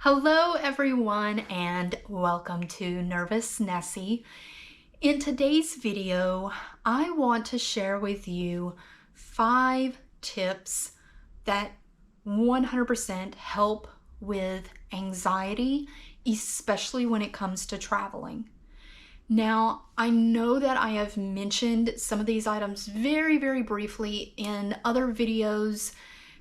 Hello everyone and welcome to Nervous Nessie. In today's video, I want to share with you 5 tips that 100% help with anxiety, especially when it comes to traveling. Now, I know that I have mentioned some of these items very briefly in other videos.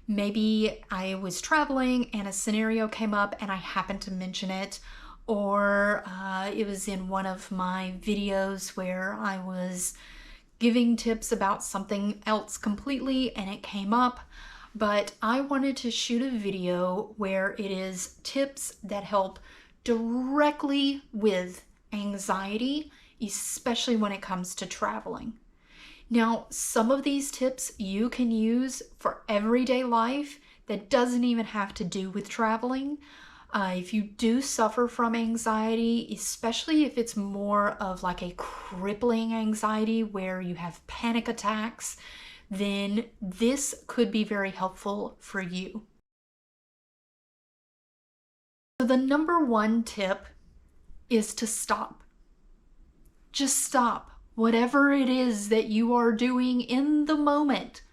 Maybe I was traveling and a scenario came up and I happened to mention it, or it was in one of my videos where I was giving tips about something else completely and it came up. But I wanted to shoot a video where it is tips that help directly with anxiety, especially when it comes to traveling. Now, some of these tips you can use for everyday life that doesn't even have to do with traveling. If you do suffer from anxiety, especially if it's more of like a crippling anxiety where you have panic attacks, then this could be very helpful for you. So the number 1 tip is to stop. Just stop. Whatever it is that you are doing in the moment,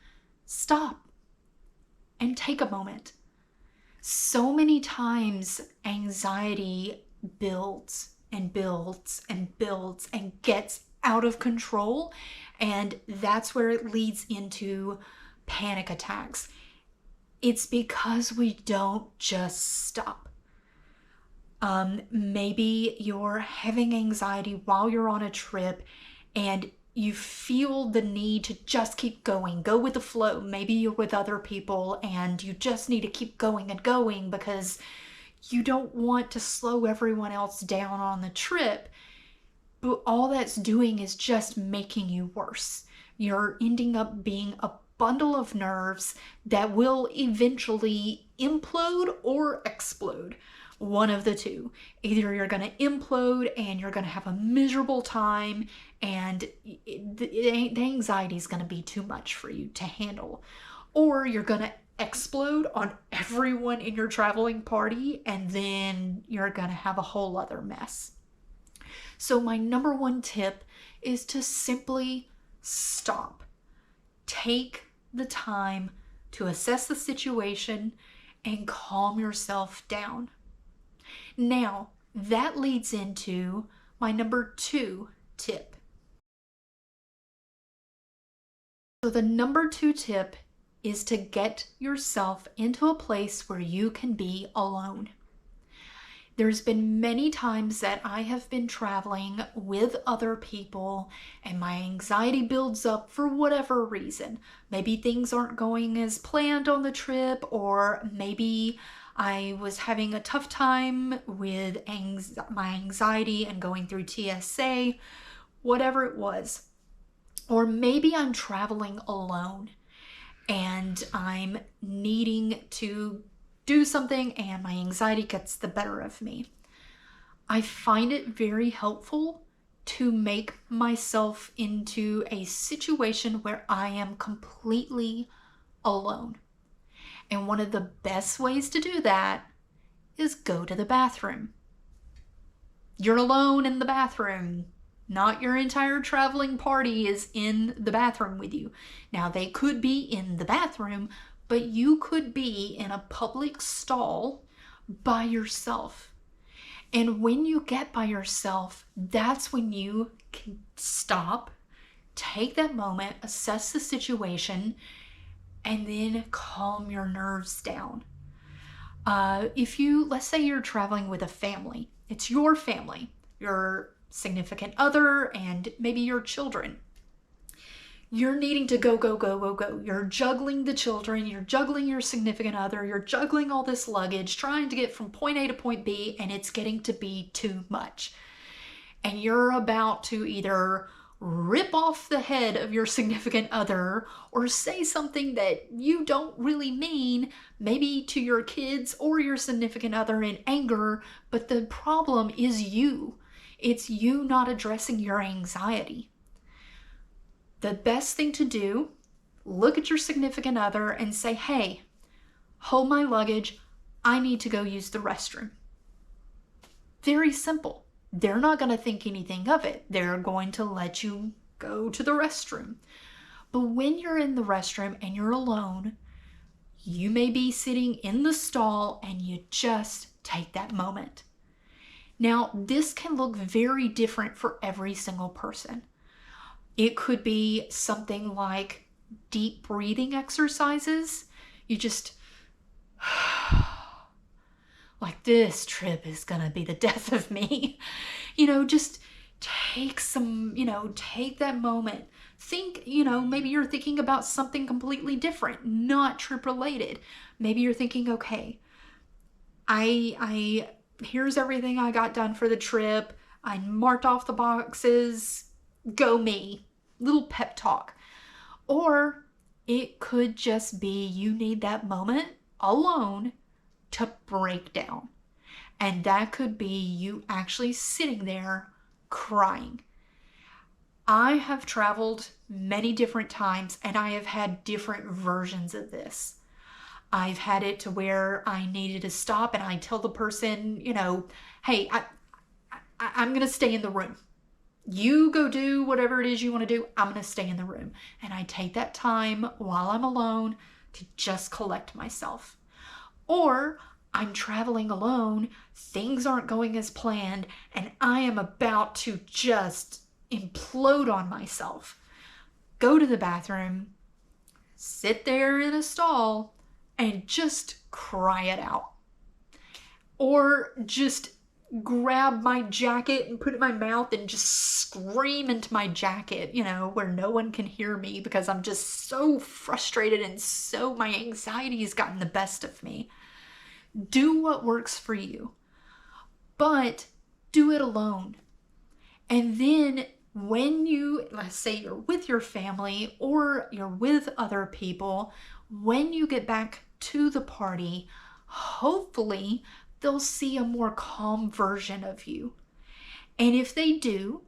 stop and take a moment. So many times anxiety builds and builds and builds and gets out of control, and that's where it leads into panic attacks. It's because we don't just stop. Maybe you're having anxiety while you're on a trip and you feel the need to just keep going, go with the flow. Maybe you're with other people and you just need to keep going and going because you don't want to slow everyone else down on the trip. But all that's doing is just making you worse. You're ending up being a bundle of nerves that will eventually implode or explode. One of the two. Either you're going to implode and you're going to have a miserable time and the anxiety is going to be too much for you to handle. Or you're going to explode on everyone in your traveling party and then you're going to have a whole other mess. So my number 1 tip is to simply stop. Take the time to assess the situation and calm yourself down. Now, that leads into my number 2 tip. So the number 2 tip is to get yourself into a place where you can be alone. There's been many times that I have been traveling with other people and my anxiety builds up for whatever reason. Maybe things aren't going as planned on the trip, or maybe I was having a tough time with my anxiety and going through TSA, whatever it was. Or maybe I'm traveling alone and I'm needing to do something and my anxiety gets the better of me. I find it very helpful to make myself into a situation where I am completely alone. And one of the best ways to do that is go to the bathroom. You're alone in the bathroom. Not your entire traveling party is in the bathroom with you. Now, they could be in the bathroom, but you could be in a public stall by yourself. And when you get by yourself, that's when you can stop, take that moment, assess the situation, and then calm your nerves down. Let's say you're traveling with a family, it's your family, your significant other, and maybe your children. You're needing to go. You're juggling the children, you're juggling your significant other, you're juggling all this luggage, trying to get from point A to point B, and it's getting to be too much. And you're about to either rip off the head of your significant other or say something that you don't really mean, maybe to your kids or your significant other in anger, but the problem is you. It's you not addressing your anxiety. The best thing to do, look at your significant other and say, hey, hold my luggage, I need to go use the restroom. Very simple. They're not going to think anything of it. They're going to let you go to the restroom. But when you're in the restroom and you're alone, you may be sitting in the stall and you just take that moment. Now, this can look very different for every single person. It could be something like deep breathing exercises. You just, like, this trip is gonna be the death of me. Just take take that moment. Think, maybe you're thinking about something completely different, not trip related. Maybe you're thinking, okay, here's everything I got done for the trip. I marked off the boxes. Go me. Little pep talk. Or it could just be you need that moment alone to break down. And that could be you actually sitting there crying. I have traveled many different times and I have had different versions of this. I've had it to where I needed to stop and I tell the person, hey, I'm going to stay in the room. You go do whatever it is you want to do. I'm going to stay in the room. And I take that time while I'm alone to just collect myself. Or I'm traveling alone, things aren't going as planned, and I am about to just implode on myself. Go to the bathroom, sit there in a stall, and just cry it out. Or just grab my jacket and put it in my mouth and just scream into my jacket, where no one can hear me because I'm just so frustrated and so my anxiety has gotten the best of me. Do what works for you, but do it alone. And then when let's say you're with your family or you're with other people, when you get back to the party, hopefully they'll see a more calm version of you. And if they do,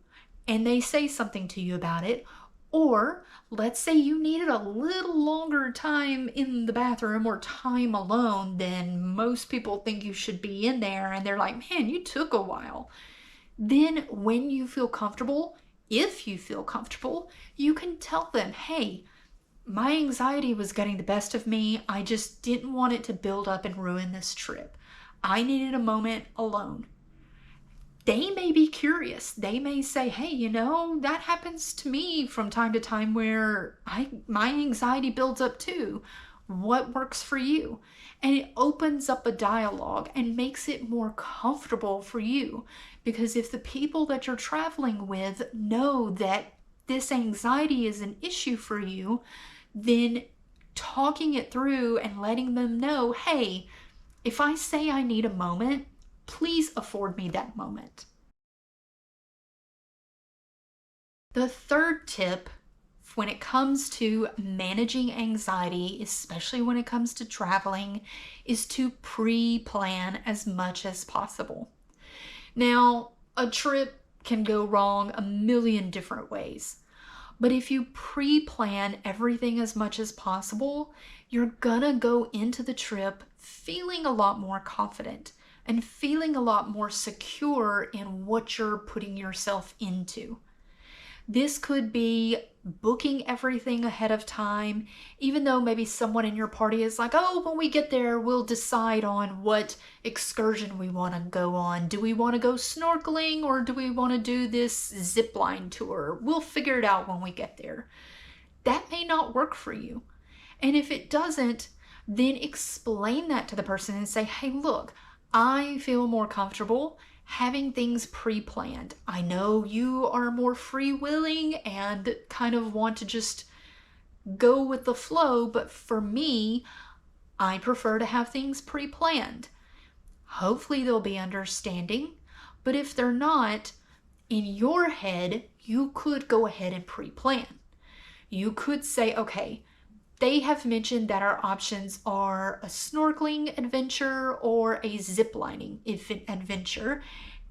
and they say something to you about it, or let's say you needed a little longer time in the bathroom or time alone than most people think you should be in there, and they're like, man, you took a while. Then when you feel comfortable, if you feel comfortable, you can tell them, hey, my anxiety was getting the best of me. I just didn't want it to build up and ruin this trip. I needed a moment alone. They may be curious. They may say, hey, that happens to me from time to time where my anxiety builds up too. What works for you? And it opens up a dialogue and makes it more comfortable for you. Because if the people that you're traveling with know that this anxiety is an issue for you, then talking it through and letting them know, hey, if I say I need a moment, please afford me that moment. The third tip when it comes to managing anxiety, especially when it comes to traveling, is to pre-plan as much as possible. Now, a trip can go wrong a million different ways. But if you pre-plan everything as much as possible, you're gonna go into the trip feeling a lot more confident and feeling a lot more secure in what you're putting yourself into. This could be booking everything ahead of time, even though maybe someone in your party is like, oh, when we get there, we'll decide on what excursion we want to go on. Do we want to go snorkeling or do we want to do this zip line tour? We'll figure it out when we get there. That may not work for you. And if it doesn't, then explain that to the person and say, hey, look, I feel more comfortable having things pre-planned. I know you are more free-willing and kind of want to just go with the flow, but for me, I prefer to have things pre-planned. Hopefully they'll be understanding, but if they're not, in your head, you could go ahead and pre-plan. You could say, okay, they have mentioned that our options are a snorkeling adventure or a ziplining adventure.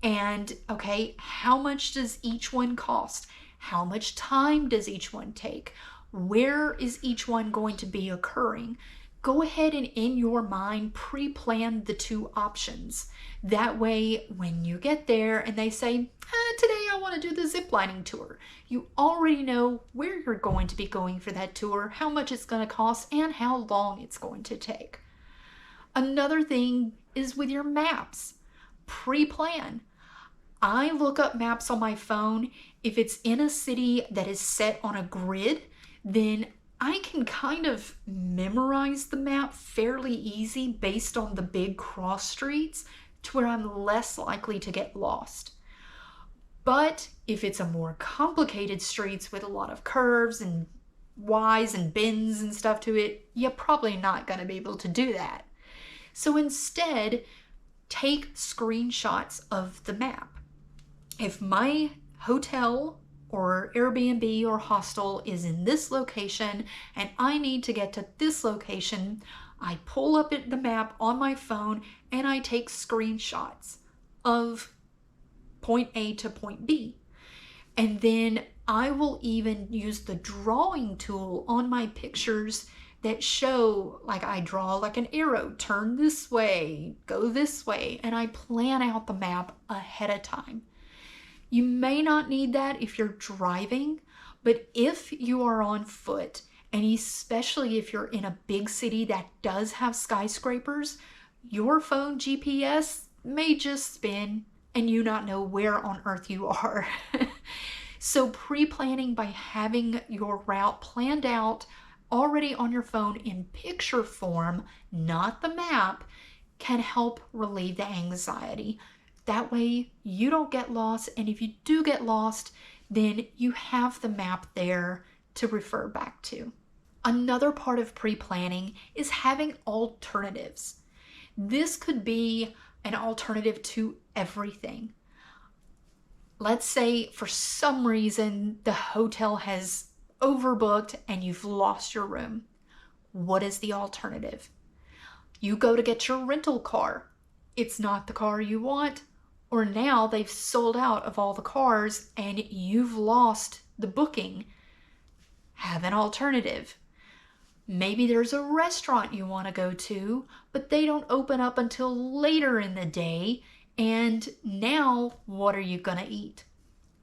And okay, how much does each one cost? How much time does each one take? Where is each one going to be occurring? go ahead and in your mind pre-plan the two options. That way, when you get there and they say, today I want to do the zip lining tour, you already know where you're going to be going for that tour, how much it's going to cost, and how long it's going to take. Another thing is with your maps. Pre-plan. I look up maps on my phone. If it's in a city that is set on a grid, then I can kind of memorize the map fairly easy based on the big cross streets to where I'm less likely to get lost. But if it's a more complicated streets with a lot of curves and Y's and bends and stuff to it, you're probably not going to be able to do that. So instead, take screenshots of the map. If my hotel or Airbnb or hostel is in this location and I need to get to this location, I pull up the map on my phone and I take screenshots of point A to point B. And then I will even use the drawing tool on my pictures that show, like I draw like an arrow, turn this way, go this way, and I plan out the map ahead of time. You may not need that if you're driving, but if you are on foot, and especially if you're in a big city that does have skyscrapers, your phone GPS may just spin and you not know where on earth you are. So pre-planning by having your route planned out already on your phone in picture form, not the map, can help relieve the anxiety. That way you don't get lost, and if you do get lost, then you have the map there to refer back to. Another part of pre-planning is having alternatives. This could be an alternative to everything. Let's say for some reason the hotel has overbooked and you've lost your room. What is the alternative? You go to get your rental car. It's not the car you want, or now they've sold out of all the cars and you've lost the booking. Have an alternative. Maybe there's a restaurant you want to go to, but they don't open up until later in the day, and now what are you going to eat?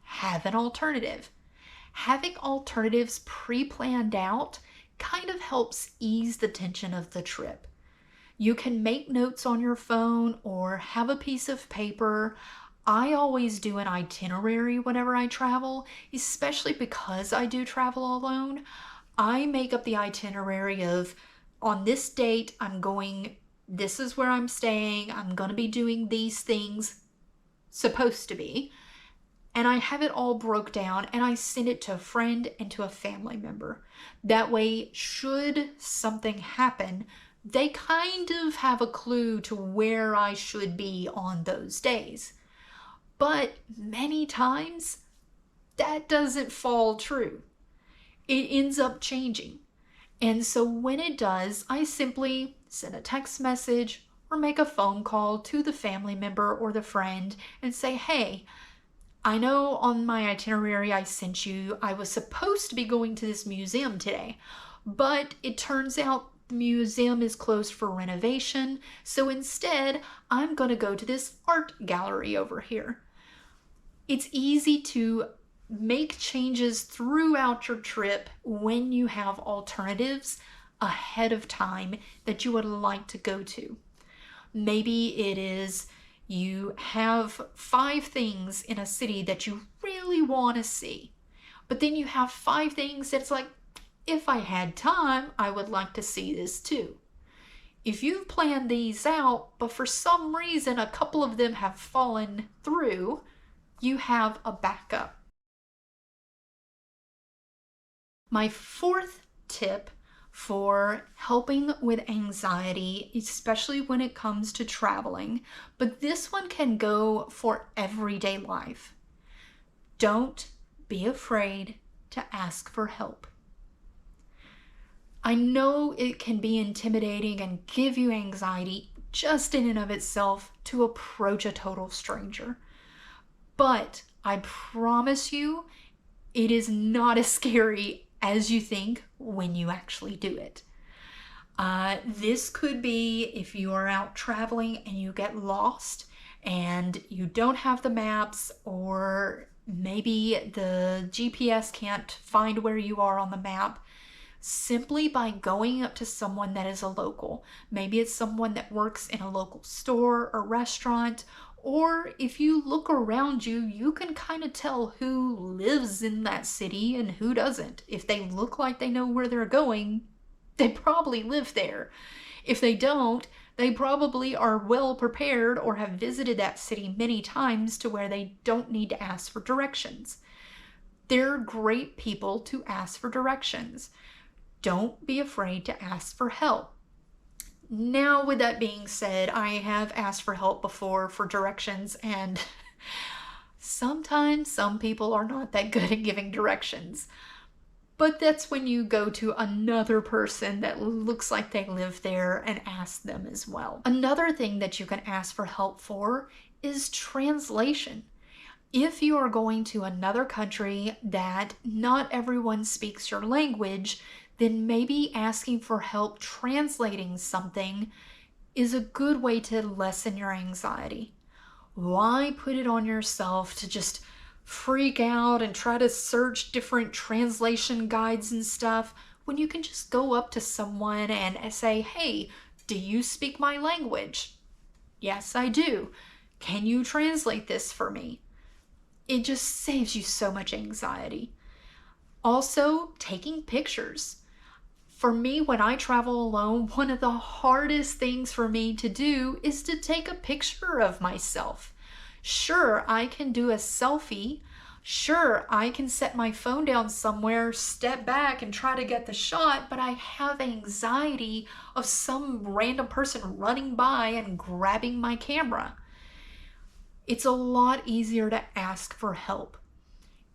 Have an alternative. Having alternatives pre-planned out kind of helps ease the tension of the trip. You can make notes on your phone or have a piece of paper. I always do an itinerary whenever I travel, especially because I do travel alone. I make up the itinerary of, on this date, I'm going, this is where I'm staying, I'm going to be doing these things, supposed to be. And I have it all broke down and I send it to a friend and to a family member. That way, should something happen, they kind of have a clue to where I should be on those days. But many times, that doesn't fall true. It ends up changing. And so when it does, I simply send a text message or make a phone call to the family member or the friend and say, hey, I know on my itinerary I sent you, I was supposed to be going to this museum today, but it turns out the museum is closed for renovation, so instead I'm going to go to this art gallery over here. It's easy to make changes throughout your trip when you have alternatives ahead of time that you would like to go to. Maybe it is you have 5 things in a city that you really want to see, but then you have 5 things that's like, if I had time, I would like to see this too. If you've planned these out, but for some reason a couple of them have fallen through, you have a backup. My 4th tip for helping with anxiety, especially when it comes to traveling, but this one can go for everyday life. Don't be afraid to ask for help. I know it can be intimidating and give you anxiety just in and of itself to approach a total stranger, but I promise you it is not as scary as you think when you actually do it. This could be if you are out traveling and you get lost and you don't have the maps, or maybe the GPS can't find where you are on the map. Simply by going up to someone that is a local. Maybe it's someone that works in a local store or restaurant, or if you look around you, you can kind of tell who lives in that city and who doesn't. If they look like they know where they're going, they probably live there. If they don't, they probably are well prepared or have visited that city many times to where they don't need to ask for directions. They're great people to ask for directions. Don't be afraid to ask for help. Now, with that being said, I have asked for help before for directions, and sometimes some people are not that good at giving directions. But that's when you go to another person that looks like they live there and ask them as well. Another thing that you can ask for help for is translation. If you are going to another country that not everyone speaks your language, then maybe asking for help translating something is a good way to lessen your anxiety. Why put it on yourself to just freak out and try to search different translation guides and stuff when you can just go up to someone and say, "Hey, do you speak my language?" "Yes, I do. Can you translate this for me?" It just saves you so much anxiety. Also, taking pictures. For me, when I travel alone, one of the hardest things for me to do is to take a picture of myself. Sure, I can do a selfie. Sure, I can set my phone down somewhere, step back and try to get the shot, but I have anxiety of some random person running by and grabbing my camera. It's a lot easier to ask for help.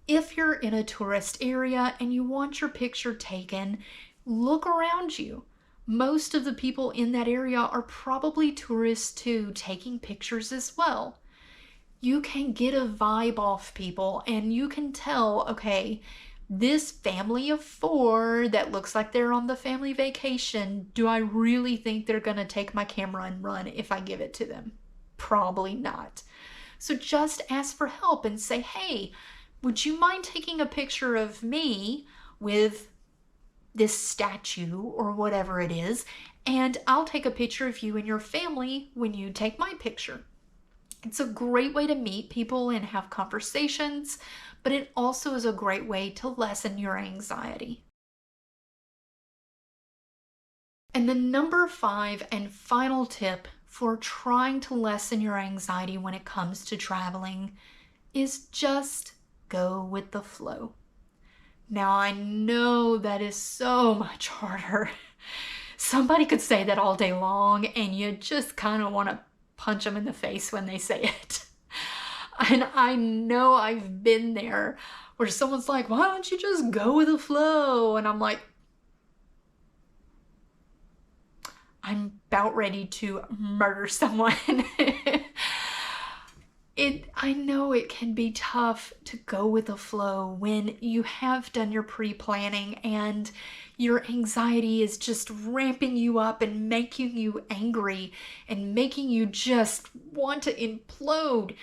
If you're in a tourist area and you want your picture taken, look around you. Most of the people in that area are probably tourists too, taking pictures as well. You can get a vibe off people and you can tell, okay, this family of 4 that looks like they're on the family vacation, do I really think they're gonna take my camera and run if I give it to them? Probably not. So just ask for help and say, "Hey, would you mind taking a picture of me with this statue or whatever it is, and I'll take a picture of you and your family when you take my picture." It's a great way to meet people and have conversations, but it also is a great way to lessen your anxiety. And the number 5 and final tip for trying to lessen your anxiety when it comes to traveling is just go with the flow. Now, I know that is so much harder. Somebody could say that all day long and you just kind of want to punch them in the face when they say it. And I know I've been there where someone's like, "Why don't you just go with the flow?" And I'm like, I'm about ready to murder someone. I know it can be tough to go with the flow when you have done your pre-planning and your anxiety is just ramping you up and making you angry and making you just want to implode.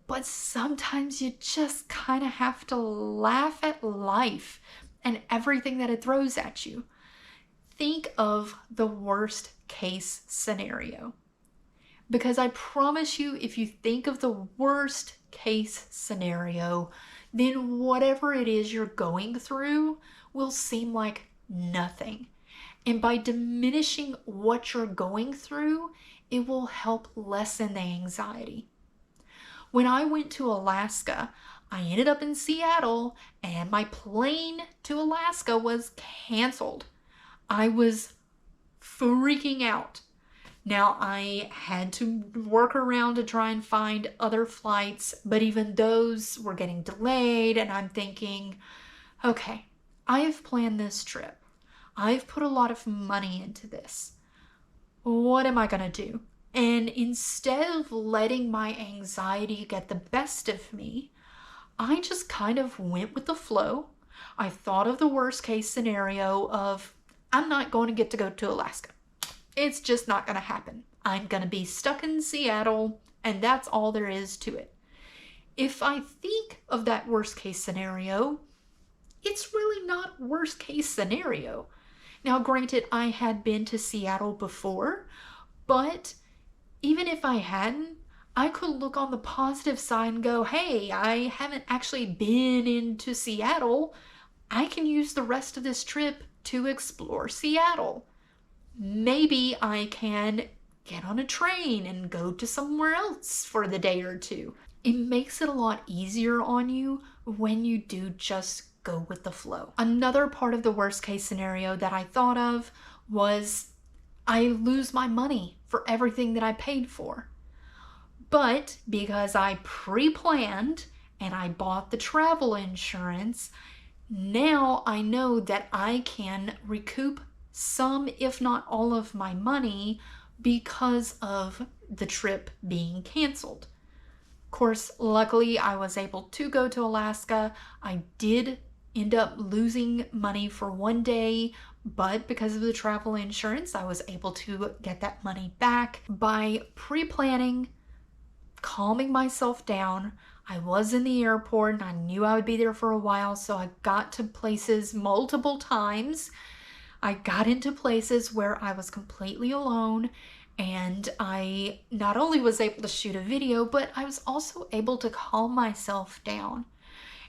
But sometimes you just kind of have to laugh at life and everything that it throws at you. Think of the worst case scenario. Because I promise you, if you think of the worst case scenario, then whatever it is you're going through will seem like nothing. And by diminishing what you're going through, it will help lessen the anxiety. When I went to Alaska, I ended up in Seattle and my plane to Alaska was canceled. I was freaking out. Now, I had to work around to try and find other flights, but even those were getting delayed, and I'm thinking, okay, I've planned this trip. I've put a lot of money into this. What am I gonna do? And instead of letting my anxiety get the best of me, I just kind of went with the flow. I thought of the worst case scenario of I'm not going to get to go to Alaska. It's just not going to happen. I'm going to be stuck in Seattle, and that's all there is to it. If I think of that worst case scenario, it's really not worst case scenario. Now, granted, I had been to Seattle before, but even if I hadn't, I could look on the positive side and go, hey, I haven't actually been into Seattle. I can use the rest of this trip to explore Seattle. Maybe I can get on a train and go to somewhere else for the day or two. It makes it a lot easier on you when you do just go with the flow. Another part of the worst case scenario that I thought of was I lose my money for everything that I paid for. But because I pre-planned and I bought the travel insurance, now I know that I can recoup some, if not all of my money because of the trip being canceled. Of course, luckily I was able to go to Alaska. I did end up losing money for one day, but because of the travel insurance, I was able to get that money back by pre-planning, calming myself down. I was in the airport and I knew I would be there for a while, so I got to places multiple times. I got into places where I was completely alone, and I not only was able to shoot a video, but I was also able to calm myself down.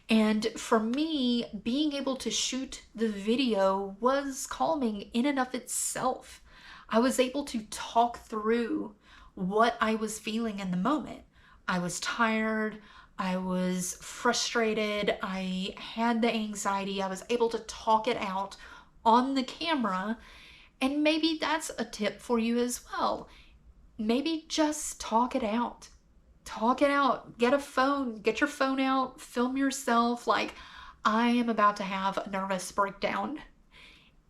And for me, being able to shoot the video was calming in and of itself. I was able to talk through what I was feeling in the moment. I was tired, I was frustrated, I had the anxiety, I was able to talk it out on the camera, and maybe that's a tip for you as well. Maybe just talk it out. Talk it out. Get a phone, get your phone out, film yourself like, I am about to have a nervous breakdown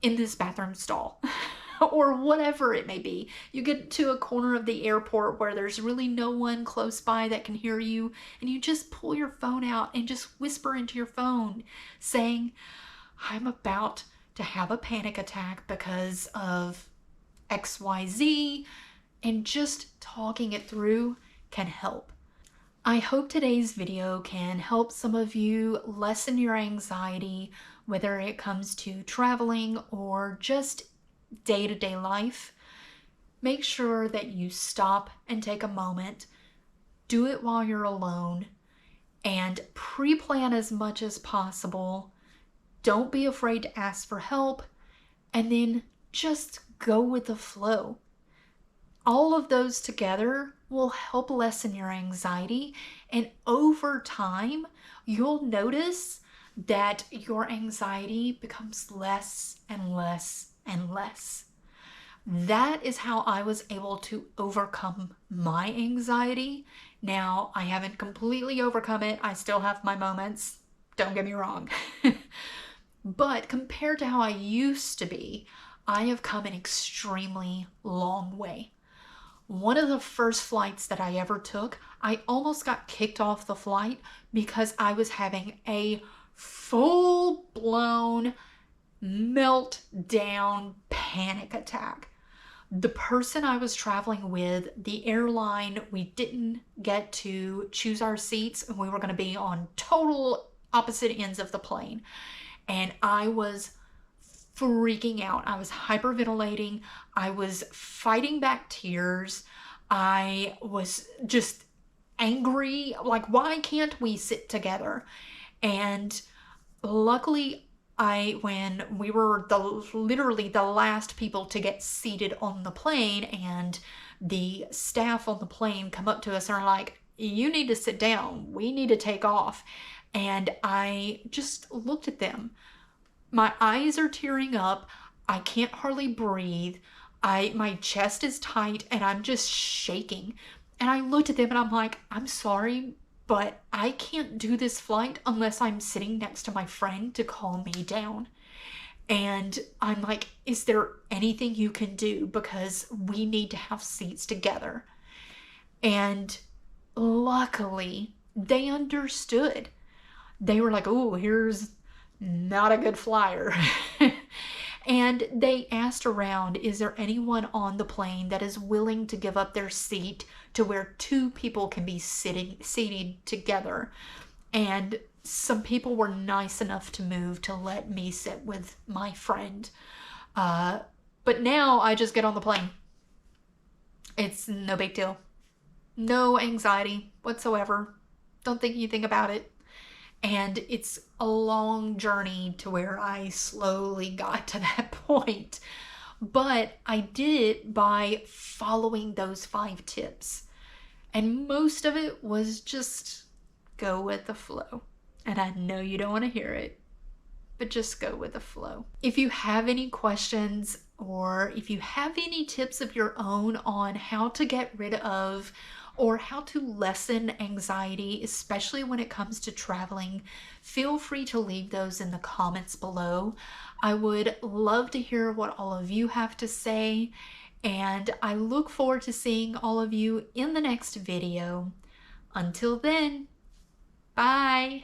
in this bathroom stall. Or whatever it may be. You get to a corner of the airport where there's really no one close by that can hear you, and you just pull your phone out and just whisper into your phone saying, I'm about to have a panic attack because of XYZ, and just talking it through can help. I hope today's video can help some of you lessen your anxiety, whether it comes to traveling or just day-to-day life. Make sure that you stop and take a moment, do it while you're alone, and pre-plan as much as possible. Don't be afraid to ask for help, and then just go with the flow. All of those together will help lessen your anxiety, and over time, you'll notice that your anxiety becomes less and less and less. That is how I was able to overcome my anxiety. Now, I haven't completely overcome it. I still have my moments. Don't get me wrong. But compared to how I used to be, I have come an extremely long way. One of the first flights that I ever took, I almost got kicked off the flight because I was having a full-blown meltdown panic attack. The person I was traveling with, the airline, we didn't get to choose our seats, and we were going to be on total opposite ends of the plane. And I was freaking out. I was hyperventilating. I was fighting back tears. I was just angry. Like, why can't we sit together? And luckily, when we were literally the last people to get seated on the plane, and the staff on the plane come up to us and are like, you need to sit down. We need to take off. And I just looked at them. My eyes are tearing up. I can't hardly breathe. My chest is tight and I'm just shaking. And I looked at them and I'm like, I'm sorry, but I can't do this flight unless I'm sitting next to my friend to calm me down. And I'm like, is there anything you can do? Because we need to have seats together. And luckily, they understood. They were like, oh, here's not a good flyer. And they asked around, is there anyone on the plane that is willing to give up their seat to where two people can be seated together? And some people were nice enough to move to let me sit with my friend. But now I just get on the plane. It's no big deal. No anxiety whatsoever. Don't think anything about it. And it's a long journey to where I slowly got to that point. But I did it by following those 5 tips. And most of it was just go with the flow. And I know you don't want to hear it, but just go with the flow. If you have any questions or if you have any tips of your own on how to get rid of or how to lessen anxiety, especially when it comes to traveling, feel free to leave those in the comments below. I would love to hear what all of you have to say, and I look forward to seeing all of you in the next video. Until then, bye!